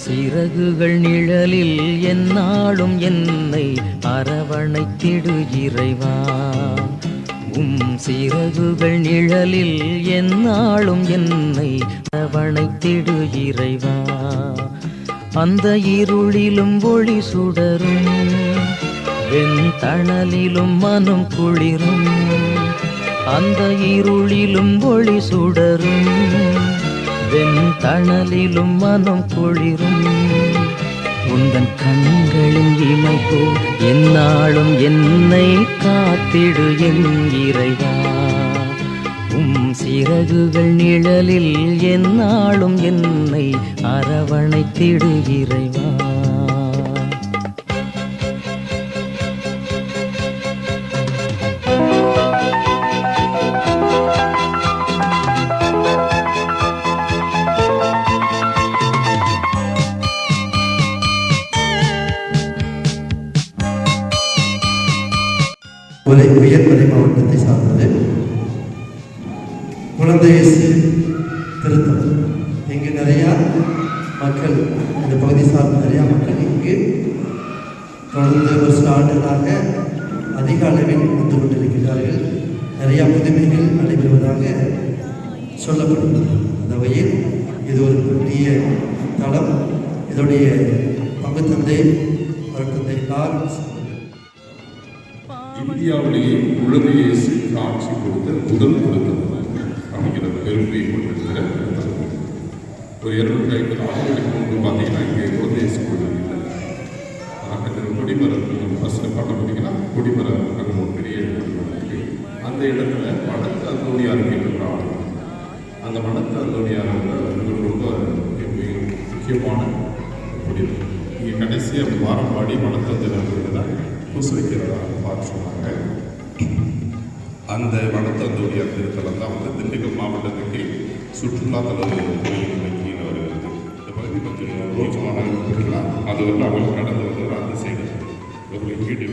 சிறகுகள் நிழலில் எந்நாளும் என்னை அரவணைத்திடு இறைவா. சிறகுகள் நிழலில் எந்நாளும் என்னை அரவணைத்திடு இறைவா. அந்த இருளிலும் ஒளி சுடரும், வெண்தணலிலும் மனம் குளிரும். அந்த இருளிலும் ஒளி சுடரும், வெண்தணலிலும் மனம் குளிரும். உந்தன் கண்களின் இமைப்போ எந்நாளும் என்னை காத்திடு என் இறைவா. சிறகுகள் நிழலில் எந்நாளும் என்னை அரவணைத்திடு இறைவா. உயர்மலை மாவட்டத்தை சார்ந்தது குழந்தை இயேசு திருத்தலம். இங்கு நிறையா மக்கள், இந்த பகுதி சார்ந்த நிறையா மக்கள் இங்கு தொடர்ந்து ஒரு சில ஆண்டுகளாக அதிக அளவில் வந்து கொண்டிருக்கிறார்கள். நிறையா புதுமைகள் நடைபெறுவதாக சொல்லப்படுகிறது. அந்த வகையில் இது ஒரு பெரிய தளம். இதோடைய பங்கு தந்தை தந்தை லாரன்ஸ் இந்தியாவிலேயே குழந்தை இயேசு காட்சி கொடுத்த முதல் திருத்தலம் அப்படிங்கிற பெருமையை கொண்டிருக்கிற ஒரு 250 ஆண்டுகளுக்கு முன்பு பார்த்தீங்கன்னா இங்கே குழந்தை இயேசு கோவில் இல்லை. ஆனால் கொடிமரம் ஃபஸ்ட்டு பார்க்க பார்த்தீங்கன்னா கொடிமரம் அங்கே ஒரு பெரிய கொடிமரம் இருக்குது. அந்த இடத்துல வடக்கு அந்தோணியார் இருக்கின்ற ஆள், அந்த வடக்கு அந்தோணியார் ரொம்ப முக்கியமான கொடிமரம். இங்கே கடைசியாக வாரம்பாடி வடக்கு தான் பூசு வைக்கிறதா பார்த்து சொன்னாங்க. அந்த வடத்தந்தோடியார் திருத்தலம் தான் வந்து திண்டுக்கல் மாவட்டத்துக்கு சுற்றுலாத்தல கோயிலுக்கு கீழே வருகிறது. இந்த பகுதி கொஞ்சம் ரோஜமான இருக்கலாம், அது வந்து அவங்க கடந்து வந்து அந்த சைடு ஒரு வீடு.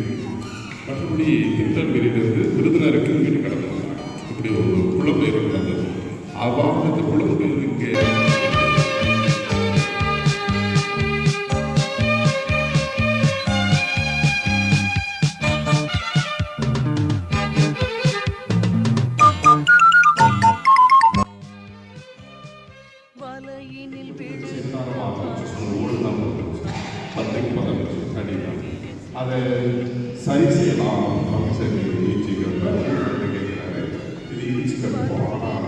மற்றபடி திருநெல்வேலியிலிருந்து விருதுநருக்கு வீடு கடந்து வந்தாங்க. இப்படி ஒரு புலம்பெயர் நடந்தது. அவ்வாறு புலம்பெயர் இங்கே அதை சரி செய்யலாம் அப்படின்னு சொல்லி கேட்குறாரு. இது ஈச்சி கட்டுப்போம். ஆனால்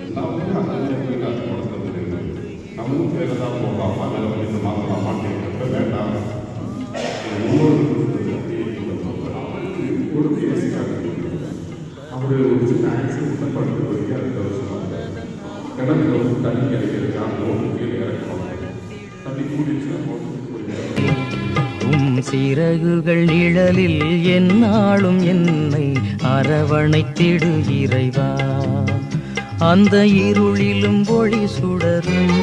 எல்லாமே அந்த நேரத்தில் அது கொடுத்தது இல்லை. நம்மளும் வேறு தான் போகலாமா, இல்லை இந்த மாற்றலாமா கேட்கறது வேண்டாம். ஒவ்வொரு கொடுத்து யோசிக்காது. அவர் ஒரு சின்ன ஆக்சிடென்ட் படுத்து போய் அடுத்த வருஷம் கிணத்துல வந்து தண்ணி கிடைக்கிறதுக்கு அந்த ஓட்டு கீழே இறக்கணும். தண்ணி கூடிச்சுன்னா ஓட்டு சிறகுகள் நிழலில் எந்நாளும் என்னை அரவணைத்திடு இறைவா. அந்த இருளிலும் ஒளி சுடரும்,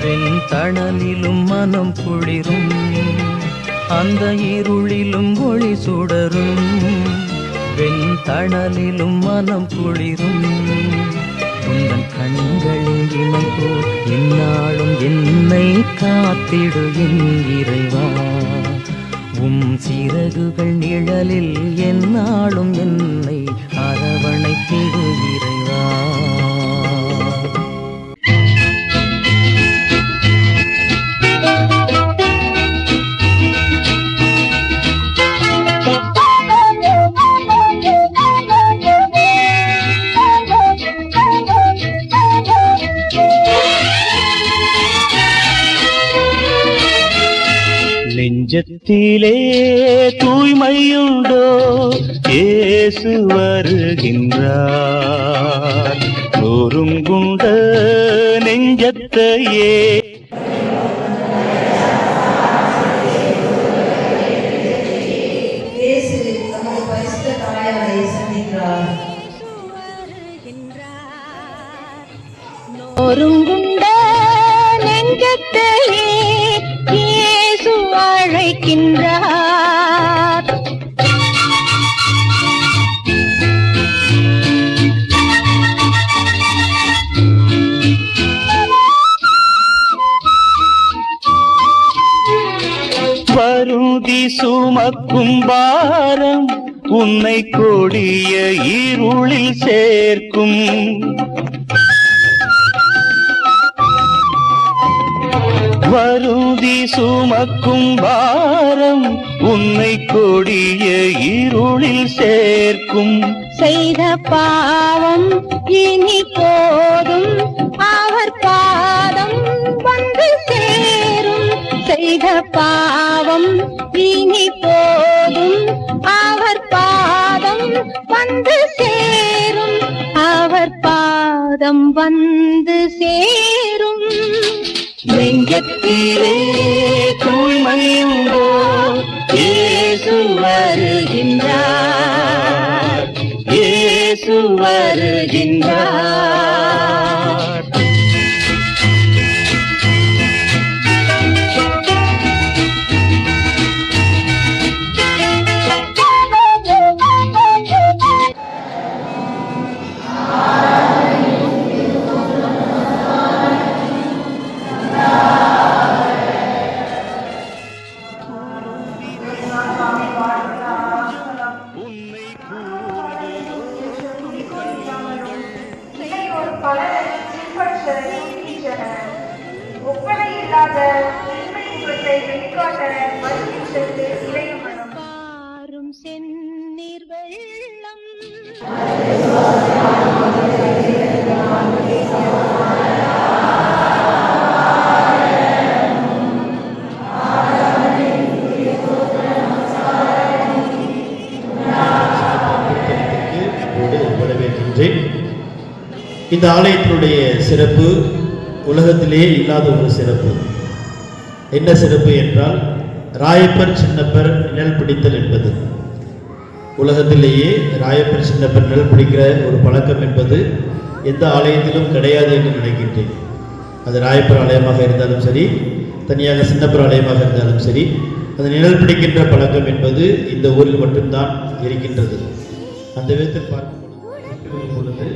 வெண்தணலிலும் மனம் குளிரும். அந்த இருளிலும் ஒளி சுடரும், வெண்தணலிலும் மனம் குளிரும். உந்தன் கண்களின் இமைப்போ எந்நாளும் என்னை காத்திடு என் இறைவா. சிறகுகள் நிழலில் எந்நாளும் என்னை அரவணைத்திடு இறைவா. நெஞ்சத்திலே தூய்மையுண்டோ, இயேசு வருகின்றார். நொறுங்குண்ட நெஞ்சத்தையே நொறுங்குண்ட நெஞ்சத்தையே இயேசு அழைக்கின்றார். வருந்தி சுமக்கும் பாரம் உன்னை கொடிய இருளில் சேர்க்கும். வருந்தி சுமக்கும் பாரம் உன்னை கொடிய இருளில் சேர்க்கும். செய்த பாவம் இனி போதும் அவர் பாதம் வந்து சேரும். செய்த பாவம் இனி போதும் அவர் பாதம் வந்து சேரும். அவர் பாதம் வந்து சேரும். நெஞ்சத்திலே தூய்மையுண்டோ இயேசு வருகின்றார், இயேசு வருகின்றார். பாரும் செந்நீர் வெள்ளம் வரவேற்கின்றேன். இந்த ஆலயத்தினுடைய சிறப்பு உலகத்திலே இல்லாத ஒரு சிறப்பு. என்ன சிறப்பு என்றால் ராயப்பர் சின்னப்பர் நிழல் பிடித்தல் என்பது. உலகத்திலேயே ராயப்பர் சின்னப்பர் நிழல் பிடிக்கிற ஒரு பழக்கம் என்பது எந்த ஆலயத்திலும் கிடையாது என்று நினைக்கின்றேன். அது ராயப்பர் ஆலயமாக இருந்தாலும் சரி, தனியாக சின்னப்பர் ஆலயமாக இருந்தாலும் சரி, அந்த நிழல் பிடிக்கின்ற பழக்கம் என்பது இந்த ஊரில் மட்டும்தான் இருக்கின்றது. அந்த விதத்தில் பார்க்கும் பொழுது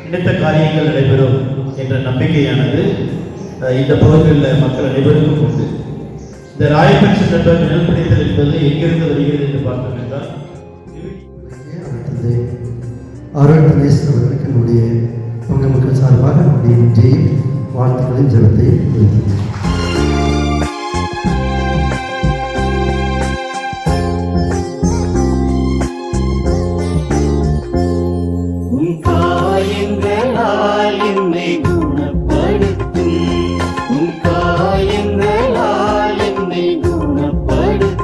நினைத்த காரியங்கள் நடைபெறும் என்ற நம்பிக்கையானது இந்த பகுதியில் மக்கள் அனைவருக்கும் உண்டு. இந்த ராயப்பர் சின்னப்பர் நிழல் பிடித்தல் என்பது எங்கிருந்து வருகிறது என்று பார்த்தோம் என்றால் அருள் கணேஷ் அவர்களுக்கு என்னுடைய பங்கு மக்கள் சார்பாக நம்முடைய நன்றியையும் வாழ்த்துக்களையும் ஜெபத்தையும் கொடுக்கிறேன். உன் காயங்களால் என்னை குணப்படுத்தும், உன் காயங்களால் என்னை குணப்படுத்தும்.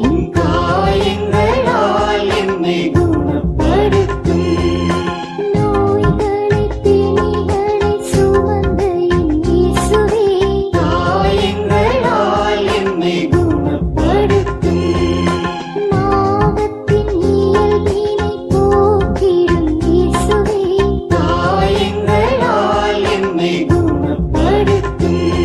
உன் காயங்களால் என்னை குணப்படுத்தும். காயங்களால் என்னை குணப்படுத்தும். காயங்களால் என்னை குணப்படுத்தும். காயங்களால் என்னை குணப்படுத்தும். காயங்களால் என்னை குணப்படுத்தும்.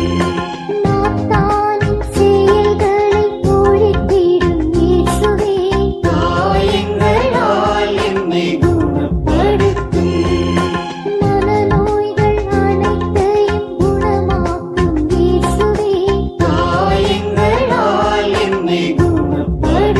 காயங்களால் என்னை குணப்படுத்தும்.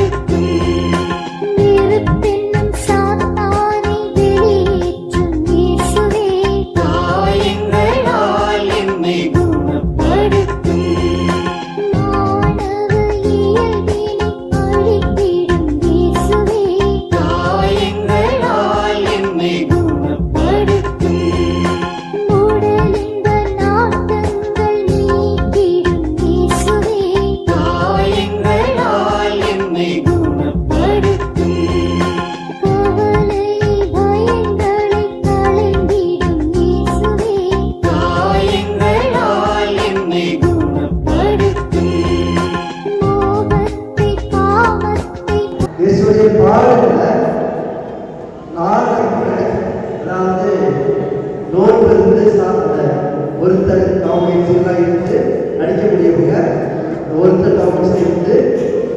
காயங்களால் என்னை குணப்படுத்தும். காயங்களால் என்னை குணப்படுத்தும். காயங்களால் என்னை குணப்படுத்தும். இயேசுடைய பாடல்கள் அதாவது நோன்பிலிருந்து சாப்பிட்ட ஒருத்தர் காம்பேசியெல்லாம் இருந்து நடிக்கக்கூடியவங்க ஒருத்தர் காம்பேசி இருந்து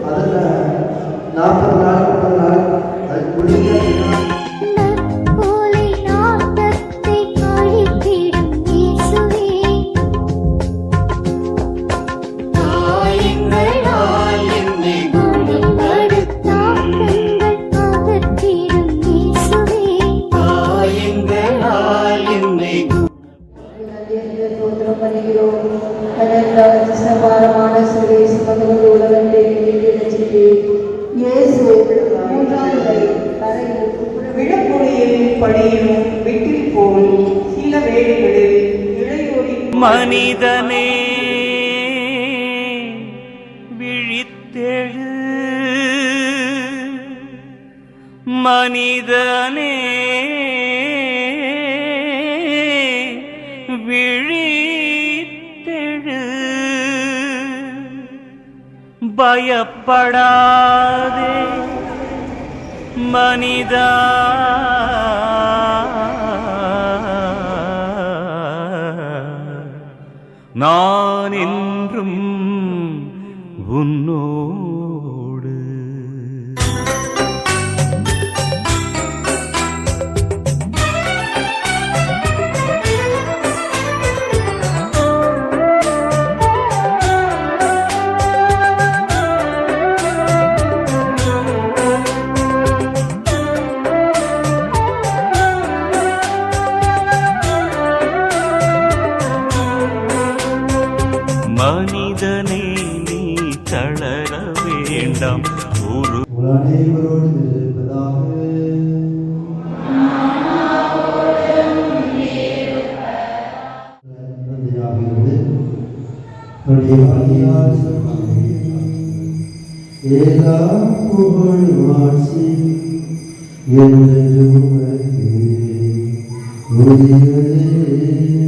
அதில் 40 நாள் 30 நாள் அது முடிஞ்ச நற்கோலை நாட்டத்தை அழித்திடும் இயேசுவே. மனிதனே விழித்தெழு, மனிதனே விழித்தெழு, பயப்படாதே மனிதா, நான் என்றும் உன்னோடு. மனிதனே நீ தளர வேண்டாம், ஒரு அனைவரோடு இருப்பதாக. தந்தையாகிறது, நம்முடைய பணியார் எல்லா புகழ் வாசி என்றென்றும் உமக்கே உரியதே.